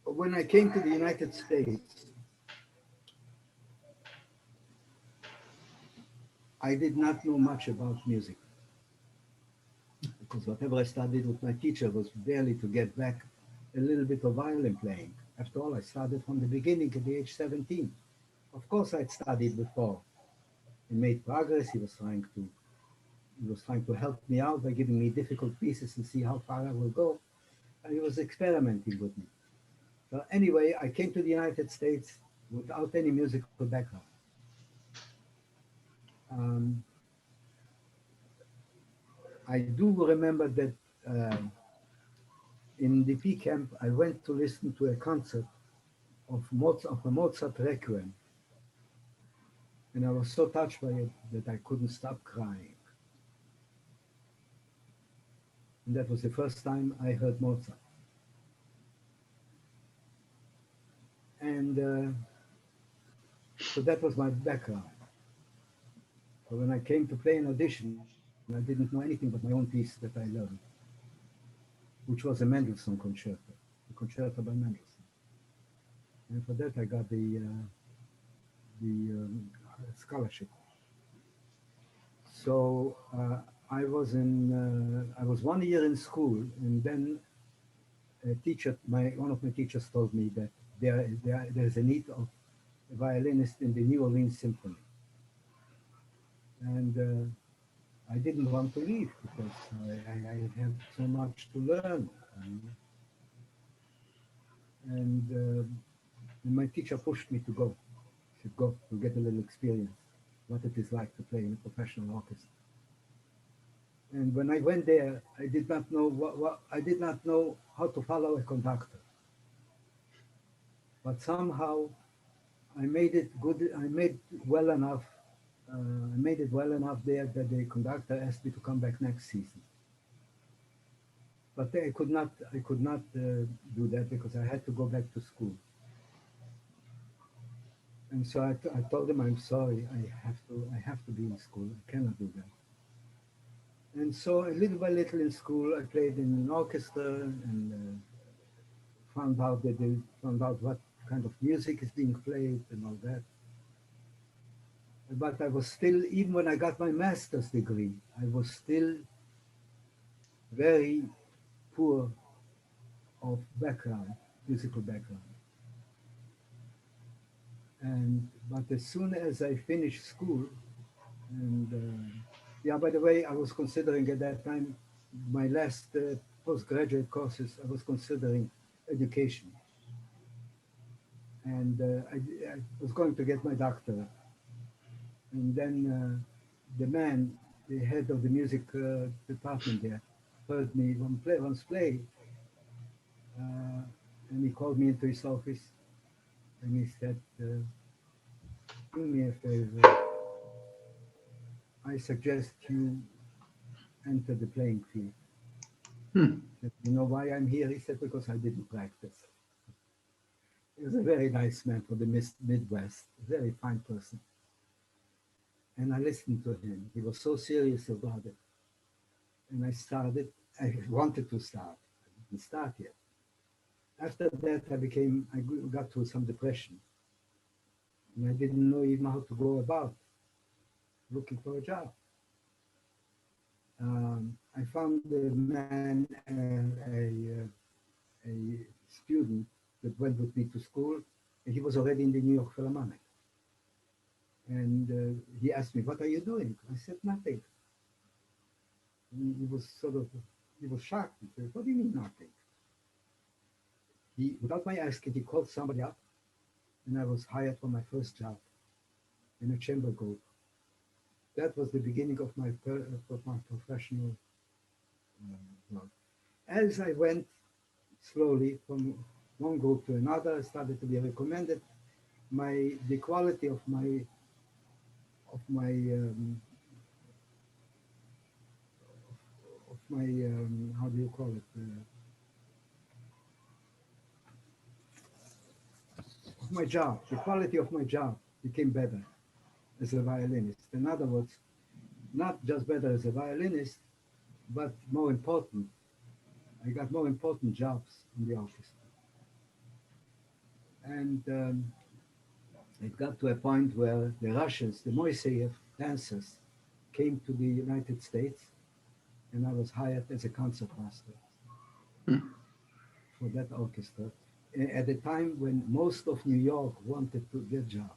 When I came to the United States, I did not know much about music because whatever I studied with my teacher was barely to get back a little bit of violin playing. After all, I started from the beginning at the age 17. Of course, I'd studied before and made progress. He was trying to help me out by giving me difficult pieces and see how far I will go. And he was experimenting with me. So anyway, I came to the United States without any musical background. Um, I do remember that in the P camp, I went to listen to a concert of a Mozart Requiem, and I was so touched by it that I couldn't stop crying. And that was the first time I heard Mozart. And so that was my background. So when I came to play an audition, I didn't know anything but my own piece that I learned, which was a Mendelssohn concerto, a concerto by Mendelssohn. And for that, I got the scholarship. So I was 1 year in school, and then one of my teachers told me that there's a need of a violinist in the New Orleans Symphony, and I didn't want to leave because I had so much to learn, and my teacher pushed me to go. He said, "Go, to get a little experience, what it is like to play in a professional orchestra." And when I went there, I did not know I did not know how to follow a conductor. But somehow I made it good. I made well enough. I made it well enough there that the conductor asked me to come back next season. But I could not. I could not do that because I had to go back to school. And so I told him, "I'm sorry. I have to. I have to be in school. I cannot do that." And so little by little in school, I played in an orchestra and found out what kind of music is being played and all that. But I was still, even when I got my master's degree, I was still very poor of background, musical background. And but as soon as I finished school, and yeah, by the way, I was considering at that time my last postgraduate courses. I was considering education, and I was going to get my doctorate. And then the head of the music department there, heard me once play, uh, and he called me into his office, and he said, "Do me a favor. I suggest you enter the playing field." Hmm. I said, "You know why I'm here?" He said, "Because I didn't practice." He was a very nice man from the Midwest, a very fine person. And I listened to him. He was so serious about it. And I started. I wanted to start. I didn't start yet. After that, I got through some depression, and I didn't know even how to go about looking for a job. I found a man, a student that went with me to school, and he was already in the New York Philharmonic. And he asked me, "What are you doing?" I said, "Nothing." He was he was shocked. He said, "What do you mean nothing?" Without my asking, he called somebody up, and I was hired for my first job in a chamber group. That was the beginning of my professional work. As I went slowly from one group to another, I started to be recommended. The quality of my how do you call it, of my job, the quality of my job became better as a violinist. In other words, not just better as a violinist, but more important, I got more important jobs in the orchestra. And it got to a point where the Russians, the Moiseyev dancers, came to the United States, and I was hired as a concertmaster Hmm. for that orchestra. At the time when most of New York wanted their job.